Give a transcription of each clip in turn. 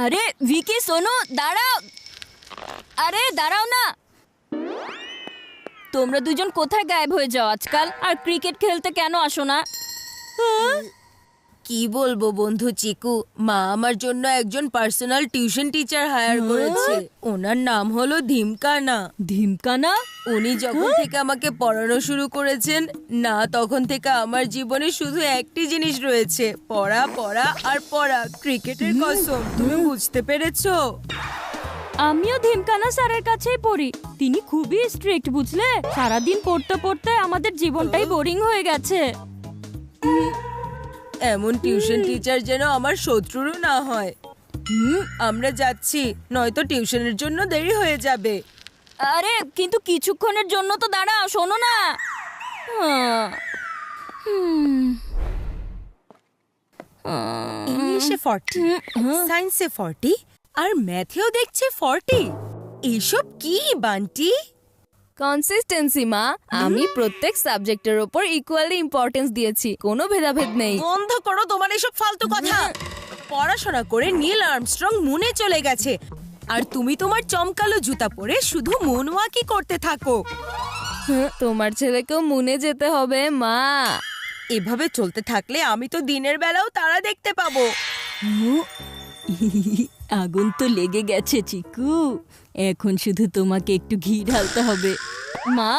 আরে ভিকি শোনো, দাঁড়াও। আরে দাঁড়াও না, তোমরা দুজন কোথায় গায়েব হয়ে যাও আজকাল? আর ক্রিকেট খেলতে কেন আসো না? কি বলবো বন্ধু চিকু, মা আমার জন্য একজন পার্সোনাল টিউশন টিচার হায়ার করেছে। ওনার নাম হলো ধিমকানা। ধিমকানা? উনি যখন থেকে আমাকে পড়ানো শুরু করেছেন না, তখন থেকে আমার জীবনে শুধু একটি জিনিস রয়েছে, পড়া পড়া আর পড়া। ক্রিকেটের কসম, তুমি বুঝতে পেরেছো? আমিও ধিমকানা স্যারের কাছেই পড়ি। তিনি খুবই স্ট্রিক্ট, বুঝলে? সারাদিন পড়তে পড়তে আমাদের জীবনটাই বোরিং হয়ে গেছে। এমন টিউশন টিচার যেন আমার শত্রুরও না হয়। আমরা যাচ্ছি, নয়তো টিউশনের জন্য দেরি হয়ে যাবে। আরে কিন্তু কিছুক্ষণের জন্য তো দাঁড়াও, শোনো না। ইংলিশে 40, সায়েন্সে 40 আর ম্যাথেও দেখছে 40। এইসব কি বান্টি? কনসিস্টেন্সি মা, আমি প্রত্যেক সাবজেক্টের উপর ইকুয়ালি ইম্পর্টেন্স দিয়েছি, কোনো ভেদাভেদ নেই। বন্ধ করো তোমার এসব ফালতু কথা। পড়াশোনা করে নীল আর্মস্ট্রং মুনে চলে গেছে, আর তুমি তোমার চমকালো জুতা পরে শুধু মুনওয়াকি করতে থাকো। তোমার ছেলেকেও মুনে যেতে হবে মা। এভাবে চলতে থাকলে আমি তো দিনের বেলাও তারা দেখতে পাবো। আগুন তো লেগে গেছে চিকু, এখন শুধু তোমাকে একটু ঘি ঢালতে হবে। মা,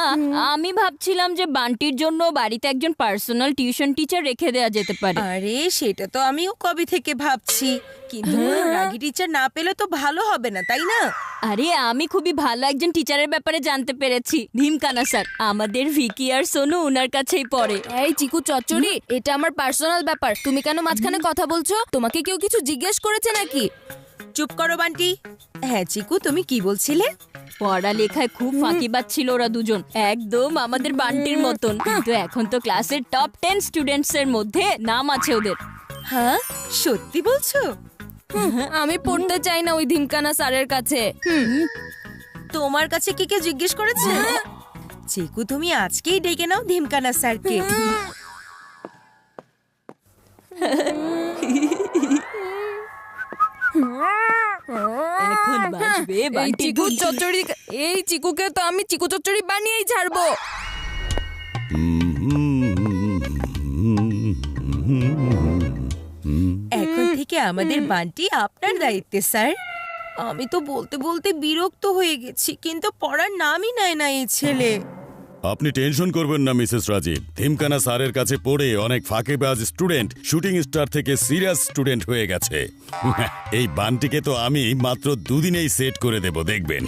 আমি ভাবছিলাম যে বান্টির জন্য বাড়িতে একজন পার্সোনাল টিউশন টিচার রেখে দেওয়া যেতে পারে। আরে সেটা তো আমিও কবে থেকে ভাবছি, কিন্তু রাগী টিচার না পেলে তো ভালো হবে না, তাই না? আরে আমি খুবই ভালো একজন টিচারের ব্যাপারে জানতে পেরেছি, ধিমকানা স্যার। আমাদের ভিকি আর সোনু ওনার কাছেই পড়ে। এই চিকু চচ্চড়ি, এটা আমার পার্সোনাল ব্যাপার, তুমি কেন মাঝখানে কথা বলছো? তোমাকে কেউ কিছু জিজ্ঞেস করেছে নাকি? চুপ করো বান্টি। হ্যাঁ চিকু, তুমি কি বলছিলে? পড়ালেখায় খুব ফাঁকিবাজ ছিল ওরা দুজন, একদম আমাদের বান্টির মতন। কিন্তু এখন তো ক্লাসের টপ 10 স্টুডেন্টস এর মধ্যে নাম আছে ওদের। হ্যাঁ, সত্যি বলছো? আমি পড়তে চাই না ওই ধিমকানা স্যারের কাছে। তোমার কাছে কি কে জিজ্ঞেস করেছে? চিকু, তুমি আজকেই ডেকে নাও ধিমকানা স্যারকে। এখন বাজবে এই বান্টি চিকু চচ্চড়ি, এই চিকুকে তো আমি চিকু চচ্চড়ি বানিয়েই ছাড়বো। এখন থেকে আমাদের বান্টি আপনার দায়িত্বে স্যার। আমি তো বলতে বলতে বিরক্ত হয়ে গেছি, কিন্তু পড়ার নামই নেয় না এই ছেলে। আপনি টেনশন করবেন না মিসেস রাজীব। ধিমকানা স্যারের কাছে পড়ে অনেক ফাঁকেবাজ স্টুডেন্ট শুটিং স্টার থেকে সিরিয়াস স্টুডেন্ট হয়ে গেছে। এই বানটিকে তো আমি মাত্র দুদিনেই সেট করে দেব, দেখবেন।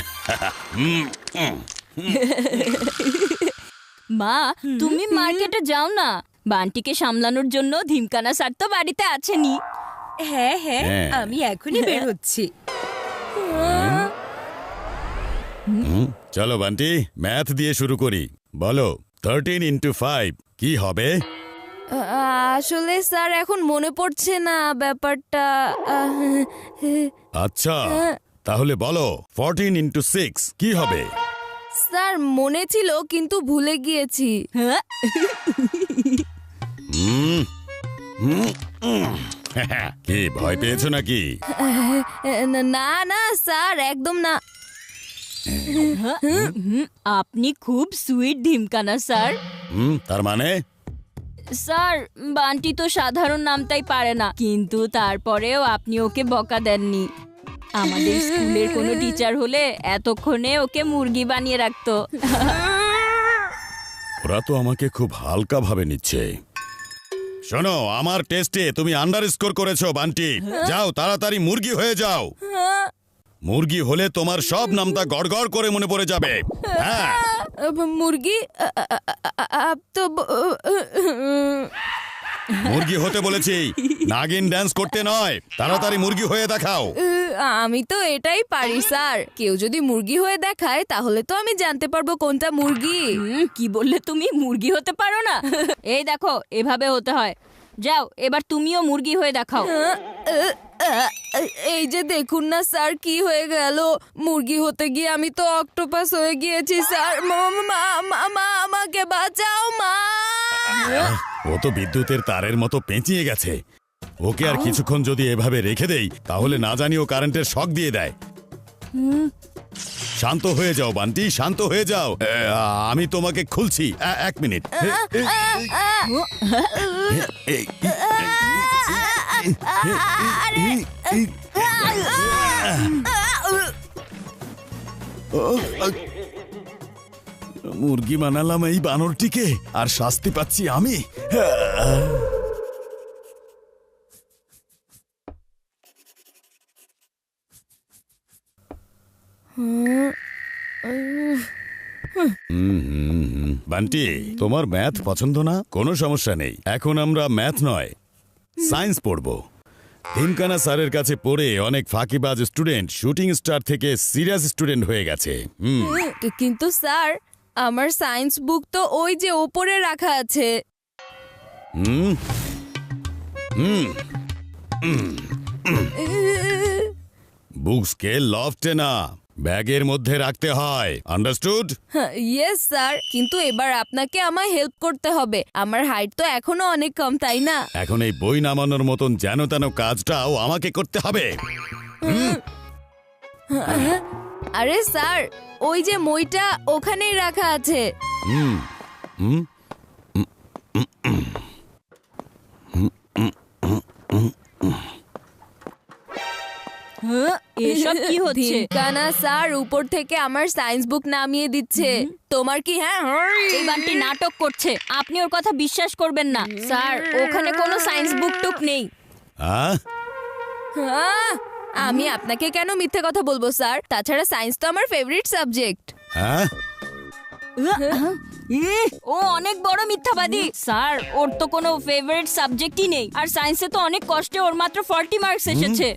মা, তুমি মার্কেটে যাও না, বান্টিকে সামলানোর জন্য। ধিমকানা স্যার তো বাড়িতে আছেনই। হ্যাঁ হ্যাঁ, হ্যাঁ। আমি এখনই বের হচ্ছি। চলো বান্টি, ম্যাথ দিয়ে শুরু করি। বলো 13 into 5 কি হবে? আসলে স্যার এখন মনে পড়ছে না ব্যাপারটা। আচ্ছা, তাহলে বলো 14 into 6 কি হবে? স্যার মনে ছিল কিন্তু ভুলে গিয়েছি। কি ভয় পেয়েছো নাকি? না না স্যার, একদম না। আপনি খুব সুইট ধিমকানা স্যার। তার মানে? স্যার, বান্টি তো সাধারণ নামটাই পারে না, কিন্তু তারপরেও আপনি ওকে বকা দেননি। আমাদের স্কুলের কোনো টিচার হলে এতক্ষণে ওকে মুরগি বানিয়ে রাখতো। ওরা তো আমাকে খুব হালকা ভাবে নিচ্ছে। শোনো, আমার টেস্টে তুমি আন্ডার স্কোর করেছো বান্টি। যাও তাড়াতাড়ি মুরগি হয়ে যাও। মুরগি হলে তোমার সব নামটা গড়গড় করে মনে পড়ে যাবে। হ্যাঁ, মুরগি তো মুরগি হতে বলেছি, নাগিন ড্যান্স করতে নয়। তাড়াতাড়ি মুরগি হয়ে দেখাও। আমি তো এটাই পারি স্যার। কেউ যদি মুরগি হয়ে দেখায় তাহলে তো আমি জানতে পারবো কোনটা মুরগি। কি বললে তুমি? মুরগি হতে পারো না? এই দেখো, এভাবে হতে হয়। যাও, এবার তুমিও মুরগি হয়ে দেখাও। এই যে দেখুন না স্যার, কি হয়ে গেল। মুরগি হতে গিয়ে আমি তো অক্টোপাস হয়ে গিয়েছি স্যার। আমাকে বাঁচাও মা। ও তো বিদ্যুতের তারের মতো পেঁচিয়ে গেছে। ওকে আর কিছুক্ষণ যদি এভাবে রেখে দেই তাহলে না জানি ও কারেন্টের শক দিয়ে দেয়। শান্ত হয়ে যাও বান্টি, শান্ত হয়ে যাও। আমি তোমাকে খুলছি, 1 মিনিট। মুরগি বানালাম এই বানরটিকে, আর শাস্তি পাচ্ছি আমি। বান্টি, তোমার ম্যাথ পছন্দ না? কোনো সমস্যা নেই, এখন আমরা ম্যাথ নয় সায়েন্স পড়ব। ধিমকানা স্যারের কাছে পড়ে অনেক ফাঁকিবাজ স্টুডেন্ট শুটিং স্টার থেকে সিরিয়াস স্টুডেন্ট হয়ে গেছে। কিন্তু স্যার, আমার সায়েন্স বুক তো ওই যে ওপরে রাখা আছে। বুকসকে লফটে না, ব্যাগের মধ্যে রাখতে হয়, আন্ডারস্টুড? ইয়েস স্যার, কিন্তু এবার আপনাকে আমায় হেল্প করতে হবে। আমার হাইট তো এখনো অনেক কম, তাই না? এখন এই বই নামানোর মতন যেন তেন কাজটাও আমাকে করতে হবে। আরে স্যার, ওই যে মইটা ওখানেই রাখা আছে। এসব কি হচ্ছে? ধিমকানা স্যার উপর থেকে আমার সায়েন্স বুক নামিয়ে দিচ্ছে। তোমার কি? হ্যাঁ, এই বান্টি নাটক করছে, আপনি ওর কথা বিশ্বাস করবেন না। স্যার, ওখানে কোনো সায়েন্স বুক টুক নেই। আমি আপনাকে কেন মিথ্যে কথা বলবো স্যার? তাছাড়া সায়েন্স তো আমার ফেভারিট সাবজেক্ট। ও অনেক বড় মিথ্যাবাদী। স্যার, ওর তো কোনো ফেভারিট সাবজেক্টই নেই, আর সায়েন্সে তো অনেক কষ্টে ওর মাত্র 40 মার্কস এসেছে।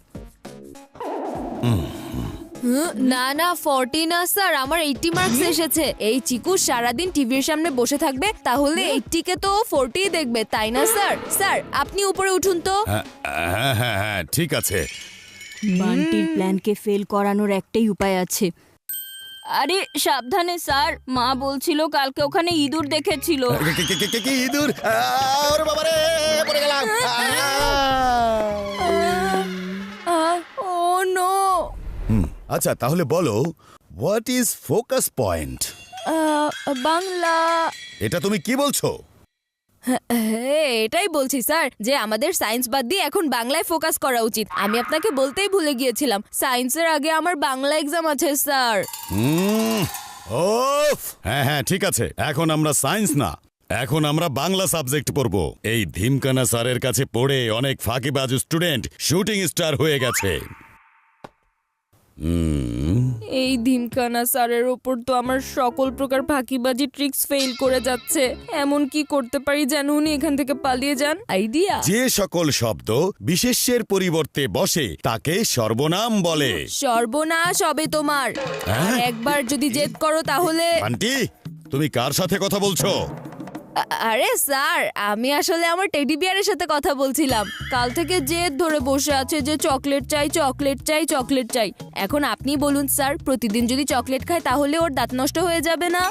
না না, 40 না স্যার, আমার 80 মার্কস এসেছে। এই চিকু সারাদিন টিভির সামনে বসে থাকবে, তাহলে 80 কে তো 40 দেখবে, তাই না স্যার? স্যার, আপনি উপরে উঠুন তো। হ্যাঁ, ঠিক আছে। বান্টির প্ল্যানকে ফেল করানোর একটাই উপায় আছে। আরে সাবধানে স্যার, মা বলছিল কালকে ওখানে ইঁদুর দেখেছিল। কি ইঁদুর? ওরে বাবা রে, পড়ে গেলাম। ও নো। আচ্ছা, তাহলে বলো, what is focus point? Bangla. এটা তুমি কি বলছো? এটাই বলছি স্যার, যে আমাদের সায়েন্স বাদ দিয়ে এখন বাংলায় ফোকাস করা উচিত। আমি আপনাকে বলতেই ভুলে গিয়েছিলাম, সায়েন্সের আগে আমার বাংলা এক্সাম আছে স্যার। হ্যাঁ, ঠিক আছে। এখন আমরা সায়েন্স না, এখন আমরা বাংলা সাবজেক্ট পড়ব। এই ধিমকানা স্যারের কাছে পড়ে অনেক ফাঁকিবাজ স্টুডেন্ট শুটিং স্টার হয়ে গেছে। এই ধিমকানা স্যারের ওপর তো আমার সকল প্রকার ফাঁকিবাজি ট্রিক্স ফেল করে যাচ্ছে। এমন কি করতে পারি যেন উনি এখান থেকে পালিয়ে যান? আইডিয়া। যে সকল শব্দ বিশেষ্যের পরিবর্তে বসে তাকে সর্বনাম বলে। সর্বনাশ হবে তোমার। আর একবার যদি জেদ করো তাহলে। আন্টি, তুমি কার সাথে কথা বলছো? আরে স্যার, আমি আসলে আমার টেডি বিয়ারের সাথে কথা বলছিলাম। কাল থেকে জেদ ধরে বসে আছে যে চকলেট চাই, চকলেট চাই, চকলেট চাই। এখন আপনি বলুন স্যার, প্রতিদিন যদি চকলেট খায় তাহলে ওর দাঁত নষ্ট হয়ে যাবে না?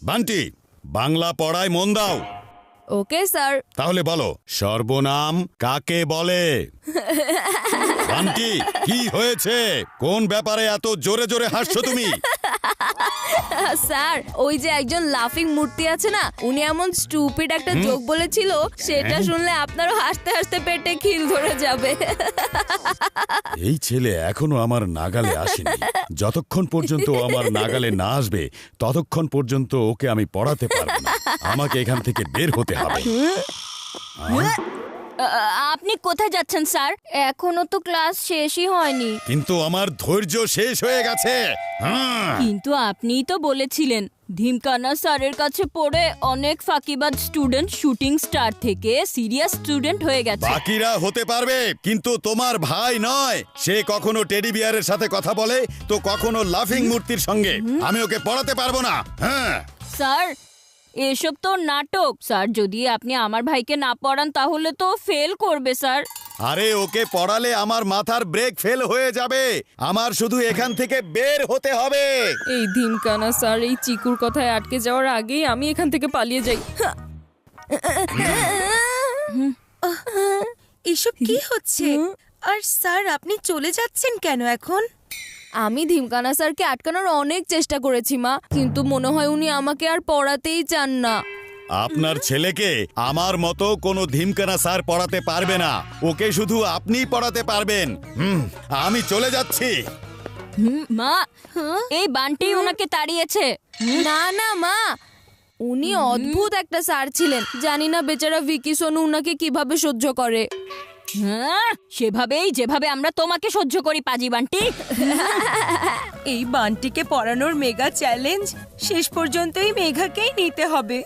বান্টি, বাংলা পড়ায় মন দাও। Okay sir. তাহলে বলো, সর্বনাম কাকে বলে? বান্টি, কি হয়েছে? কোন ব্যাপারে এত জোরে জোরে হাসছো তুমি? স্যার, ওই যে একজন লাফিং মূর্তি আছে না, উনি এমন স্টুপিড একটা জোক বলেছিল, সেটা শুনলে আপনারও হাসতে হাসতে পেটে খিল ধরে যাবে। এই ছেলে এখনো আমার নাগালে আসেনি। যতক্ষণ পর্যন্ত ও আমার নাগালে না আসবে ততক্ষণ পর্যন্ত ওকে আমি পড়াতে পারবো না। আমাকে এখান থেকে বের হতে হবে। আপনি কোথায় যাচ্ছেন স্যার? এখনো তো ক্লাস শেষই হয়নি। কিন্তু আমার ধৈর্য শেষ হয়ে গেছে। কিন্তু আপনিই তো বলেছিলেন ধিমকানা স্যারের কাছে পড়ে অনেক ফাঁকিবাজ স্টুডেন্ট শুটিং স্টার থেকে সিরিয়াস স্টুডেন্ট হয়ে গেছে। বাকিরা হতে পারবে, কিন্তু তোমার ভাই নয়। সে কখনো টেডি বিয়ারের সাথে কথা বলে, তো কখনো লাফিং মূর্তির সঙ্গে। আমি ওকে পড়াতে পারবো না। হ্যাঁ স্যার, এসব তো নাটক। স্যার, যদি আপনি আমার ভাইকে না পড়ান তাহলে তো ফেল করবে স্যার। আরে ওকে পড়ালে আমার মাথার ব্রেক ফেল হয়ে যাবে। আমার শুধু এখান থেকে বের হতে হবে। এই ধিমকানা স্যার এই চিকুর কথায় আটকে যাওয়ার আগেই আমি এখান থেকে পালিয়ে যাই। এসব কি হচ্ছে? আর স্যার আপনি চলে যাচ্ছেন কেন এখন? আমি ধিমকানা স্যারকে আটকানোর অনেক চেষ্টা করেছি মা, কিন্তু মনে হয় উনি আমাকে আর পড়াতেই চান না। আপনার ছেলেকে আমার মতো কোনো ধিমকানা স্যার পড়াতে পারবে না, ওকে শুধু আপনিই পড়াতে পারবেন। আমি চলে যাচ্ছি। মা, এই বান্টি ওনাকে তাড়িয়েছে। না না মা, উনি অদ্ভুত একটা স্যার ছিলেন। জানি না বেচারা ভিকি সোনু উনাকে কিভাবে সহ্য করে। হ্যাঁ, সেভাবেই যেভাবে আমরা তোমাকে সহ্য করি পাজি বান্টি। এই বান্টিকে পড়ানোর মেগা চ্যালেঞ্জ শেষ পর্যন্তই মেঘাকেই নিতে হবে।